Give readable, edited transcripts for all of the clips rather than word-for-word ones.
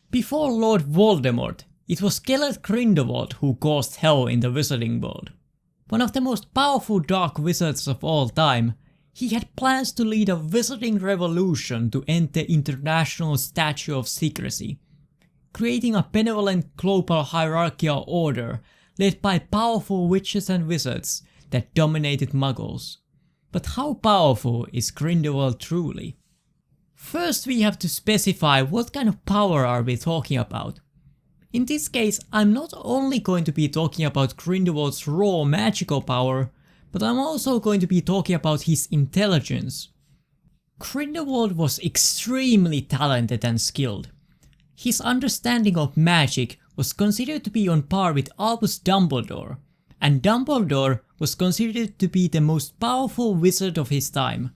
Before Lord Voldemort, it was Gellert Grindelwald who caused hell in the wizarding world. One of the most powerful dark wizards of all time, he had plans to lead a wizarding revolution to end the International Statute of Secrecy, creating a benevolent global hierarchical order led by powerful witches and wizards that dominated Muggles. But how powerful is Grindelwald truly? First we have to specify what kind of power are we talking about. In this case, I'm not only going to be talking about Grindelwald's raw magical power, but I'm also going to be talking about his intelligence. Grindelwald was extremely talented and skilled. His understanding of magic was considered to be on par with Albus Dumbledore, and Dumbledore was considered to be the most powerful wizard of his time.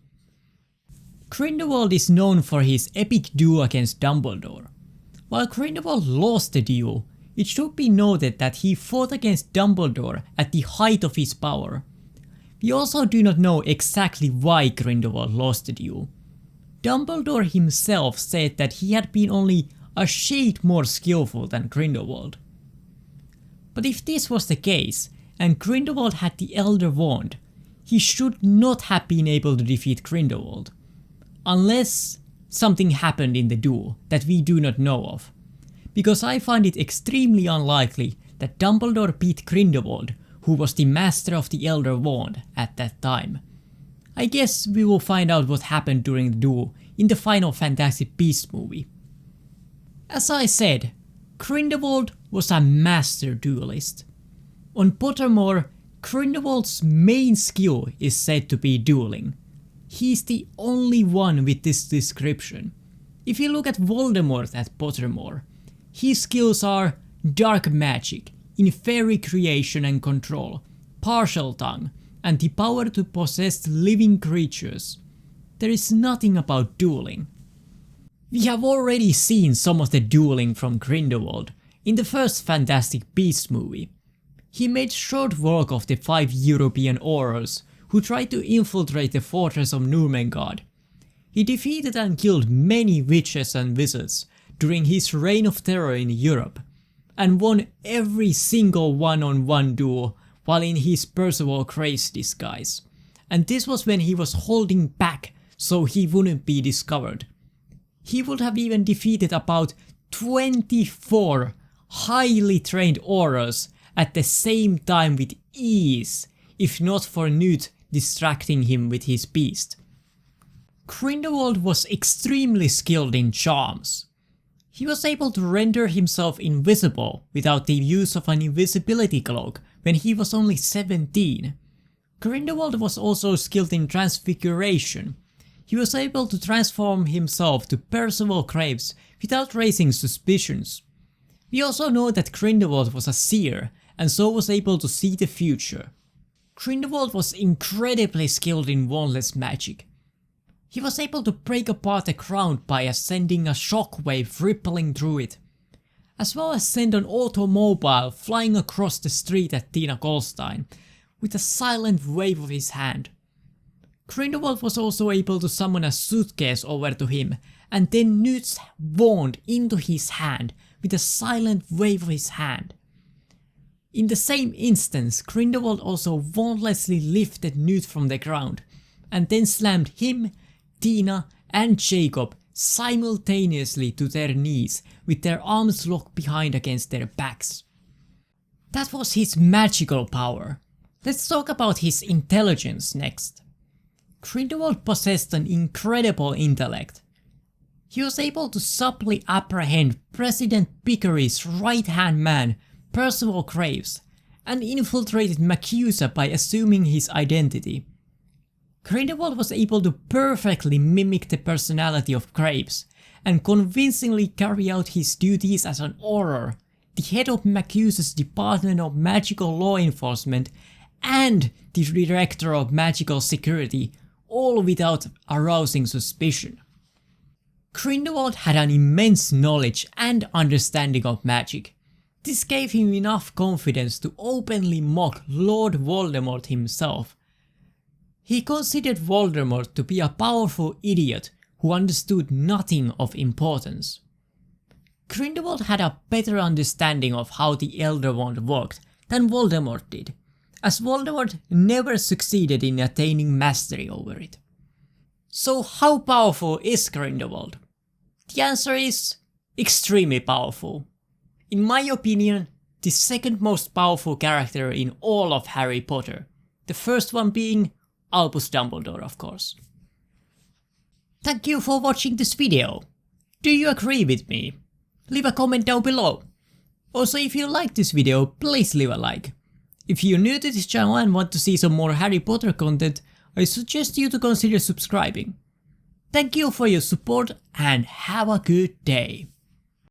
Grindelwald is known for his epic duel against Dumbledore. While Grindelwald lost the duel, it should be noted that he fought against Dumbledore at the height of his power. We also do not know exactly why Grindelwald lost the duel. Dumbledore himself said that he had been only a shade more skillful than Grindelwald. But if this was the case, and Grindelwald had the Elder Wand, he should not have been able to defeat Grindelwald. Unless something happened in the duel that we do not know of. Because I find it extremely unlikely that Dumbledore beat Grindelwald, who was the master of the Elder Wand at that time. I guess we will find out what happened during the duel in the final Fantastic Beasts movie. As I said, Grindelwald was a master duelist. On Pottermore, Grindelwald's main skill is said to be dueling. He's the only one with this description. If you look at Voldemort at Pottermore, his skills are dark magic, fairy creation and control, partial tongue, and the power to possess living creatures. There is nothing about dueling. We have already seen some of the dueling from Grindelwald in the first Fantastic Beasts movie. He made short work of the 5 European Aurors who tried to infiltrate the fortress of Nurmengard. He defeated and killed many witches and wizards during his reign of terror in Europe, and won every single one-on-one duel while in his Percival Grey's disguise. And this was when he was holding back so he wouldn't be discovered. He would have even defeated about 24 highly trained Aurors at the same time with ease, if not for Newt distracting him with his beast. Grindelwald was extremely skilled in charms. He was able to render himself invisible without the use of an invisibility cloak when he was only 17. Grindelwald was also skilled in transfiguration. He was able to transform himself to Percival Graves without raising suspicions. We also know that Grindelwald was a seer and so was able to see the future. Grindelwald was incredibly skilled in wandless magic. He was able to break apart the ground by sending a shockwave rippling through it, as well as send an automobile flying across the street at Tina Goldstein with a silent wave of his hand. Grindelwald was also able to summon a suitcase over to him and then Newt's wand into his hand with a silent wave of his hand. In the same instance, Grindelwald also wandlessly lifted Newt from the ground and then slammed him, Tina and Jacob simultaneously to their knees with their arms locked behind against their backs. That was his magical power. Let's talk about his intelligence next. Grindelwald possessed an incredible intellect. He was able to subtly apprehend President Pickery's right-hand man, Percival Graves, and infiltrated MACUSA by assuming his identity. Grindelwald was able to perfectly mimic the personality of Graves and convincingly carry out his duties as an Auror, the head of MACUSA's Department of Magical Law Enforcement and the Director of Magical Security, all without arousing suspicion. Grindelwald had an immense knowledge and understanding of magic. This gave him enough confidence to openly mock Lord Voldemort himself. He considered Voldemort to be a powerful idiot who understood nothing of importance. Grindelwald had a better understanding of how the Elder Wand worked than Voldemort did, as Voldemort never succeeded in attaining mastery over it. So how powerful is Grindelwald? The answer is extremely powerful. In my opinion, the second most powerful character in all of Harry Potter, the first one being Albus Dumbledore, of course. Thank you for watching this video. Do you agree with me? Leave a comment down below. Also, if you liked this video, please leave a like. If you're new to this channel and want to see some more Harry Potter content, I suggest you to consider subscribing. Thank you for your support and have a good day.